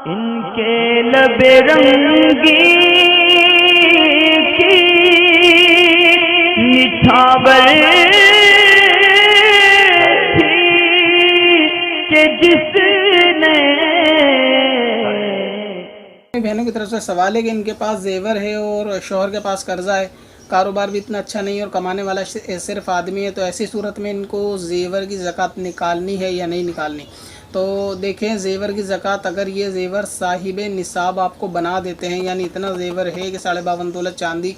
इनके लबे रंगी की निछावर थी कि जिसने। बहनों की तरफ से सवाल है कि इनके पास जेवर है और शौहर के पास कर्जा है, कारोबार भी इतना अच्छा नहीं है और कमाने वाला सिर्फ आदमी है, तो ऐसी सूरत में इनको जेवर की ज़कात निकालनी है या नहीं निकालनी। तो देखें, जेवर की ज़कात, अगर ये जेवर साहिब निसाब आपको बना देते हैं, यानी इतना जेवर है कि 52.5 तोला चांदी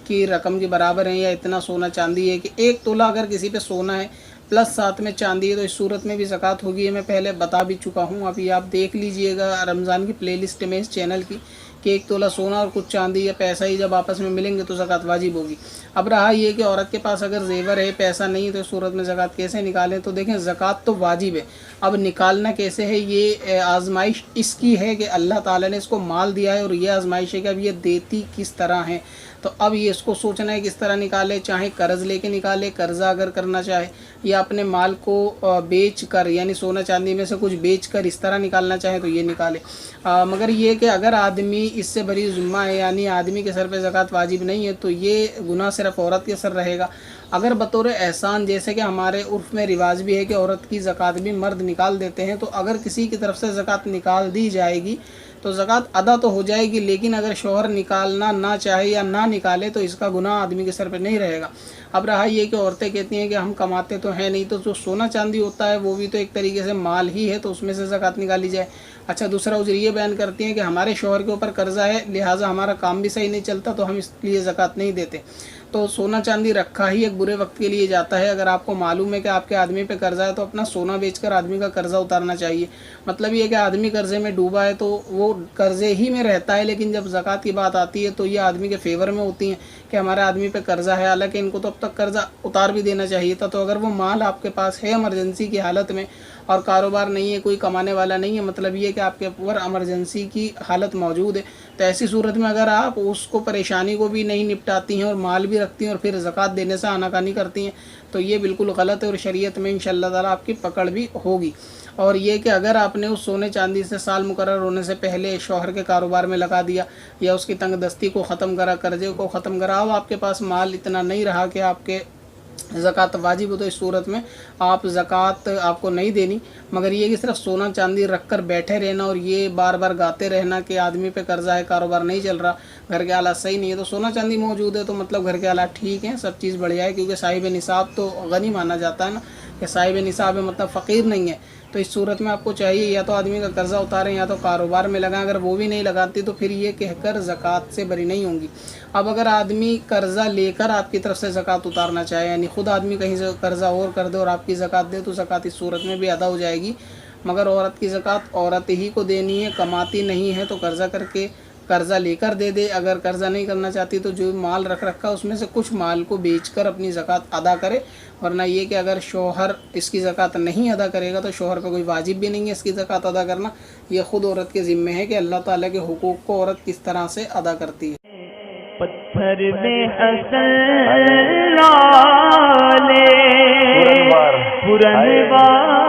की रकम के बराबर है, या इतना सोना चांदी है कि 1 तोला अगर किसी पे सोना है प्लस साथ में चांदी है, तो इस सूरत में भी ज़कात होगी। ये मैं पहले बता भी चुका हूँ, अभी आप देख लीजिएगा रमज़ान की प्लेलिस्ट में इस चैनल की, कि 1 तोला सोना और कुछ चांदी या पैसा ही जब आपस में मिलेंगे तो ज़कात वाजिब होगी। अब रहा ये कि औरत के पास अगर जेवर है, पैसा नहीं है, तो इस सूरत में ज़कात कैसे निकालें। तो देखें, ज़कात तो वाजिब है, अब निकालना कैसे है, ये आजमाइश इसकी है कि अल्लाह ताला ने इसको माल दिया है और ये आजमाइश है कि अब ये देती किस तरह है। तो अब ये इसको सोचना है किस तरह निकाले, चाहे कर्ज़ लेके निकाले, कर्ज़ा अगर करना चाहे, या अपने माल को बेच कर, यानी सोना चांदी में से कुछ बेच कर इस तरह निकालना चाहे तो ये निकाले। मगर ये कि अगर आदमी इससे बरी ज़िम्मा है, यानी आदमी के सर पे ज़कात वाजिब नहीं है, तो ये गुनाह सिर्फ औरत के सर रहेगा। अगर बतौर एहसान, जैसे कि हमारे उर्फ़ में रिवाज भी है कि औरत की ज़कात भी मर्द निकाल देते हैं, तो अगर किसी की तरफ से ज़कात निकाल दी जाएगी तो ज़कात अदा तो हो जाएगी, लेकिन अगर शौहर निकालना ना चाहे या ना निकाले तो इसका गुनाह आदमी के सर पे नहीं रहेगा। अब रहा ये कि औरतें कहती हैं कि हम कमाते तो हैं नहीं, तो जो सोना चांदी होता है वो भी तो एक तरीके से माल ही है, तो उसमें से ज़कात निकाली जाए। अच्छा, दूसरा उज़र ये बयान करती हैं कि हमारे शौहर के ऊपर कर्जा है, लिहाजा हमारा काम भी सही नहीं चलता, तो हम इसलिए ज़कात नहीं देते। तो सोना चांदी रखा ही एक बुरे वक्त के लिए जाता है। अगर आपको मालूम है कि आपके आदमी पे कर्जा है, तो अपना सोना बेचकर आदमी का कर्जा उतारना चाहिए। मतलब ये कि आदमी कर्जे में डूबा है तो वो कर्जे ही में रहता है, लेकिन जब ज़कात की बात आती है तो ये आदमी के फेवर में होती हैं कि हमारे आदमी पे कर्जा है, हालांकि इनको तो अब तक कर्जा उतार भी देना चाहिए था। तो अगर वो माल आपके पास है इमरजेंसी की हालत में और कारोबार नहीं है, कोई कमाने वाला नहीं है, मतलब ये कि आपके ऊपर इमरजेंसी की हालत मौजूद है, तो ऐसी सूरत में अगर आप उसको परेशानी को भी नहीं निपटाती हैं और माल भी रखती हैं और फिर ज़कात देने से आनाकानी करती हैं, तो ये बिल्कुल गलत है और शरीयत में इंशाअल्लाह ताला आपकी पकड़ भी होगी। और ये कि अगर आपने उस सोने चांदी से साल मुकर्रर होने से पहले शौहर के कारोबार में लगा दिया या उसकी तंगदस्ती को ख़त्म करा, कर्जे को ख़त्म करा, अब आपके पास माल इतना नहीं रहा कि आपके ज़कात वाजिब हो, तो इस सूरत में आप ज़कात आपको नहीं देनी। मगर ये कि सिर्फ सोना चांदी रख कर बैठे रहना और ये बार बार गाते रहना कि आदमी पे कर्जा है, कारोबार नहीं चल रहा, घर के हालात सही नहीं है, तो सोना चांदी मौजूद है तो मतलब घर के हालात ठीक हैं, सब चीज़ बढ़िया है, क्योंकि साहिब निसाब तो गनी माना जाता है ना, कि साहिब निसाब है मतलब फ़कीर नहीं है। तो इस सूरत में आपको चाहिए या तो आदमी का कर्जा उतारें या तो कारोबार में लगाएं। अगर वो भी नहीं लगाती तो फिर ये कहकर ज़कात से बरी नहीं होंगी। अब अगर आदमी कर्जा लेकर आपकी तरफ से ज़कात उतारना चाहे, यानी ख़ुद आदमी कहीं से कर्जा और कर दे और आपकी ज़कात दे, तो ज़कात इस सूरत में भी अदा हो जाएगी। मगर औरत की ज़कात औरत ही को देनी है, कमाती नहीं है, तो कर्जा करके कर्जा लेकर दे दे। अगर कर्जा नहीं करना चाहती तो जो माल रख रखा उसमें से कुछ माल को बेचकर अपनी ज़कात अदा करे। वरना ये कि अगर शौहर इसकी ज़कात नहीं अदा करेगा तो शौहर पर कोई वाजिब भी नहीं है इसकी ज़कात अदा करना। यह ख़ुद औरत के ज़िम्मे है कि अल्लाह ताला के हुकूक को औरत किस तरह से अदा करती है। पत्थर में हसन लाले पुरनवार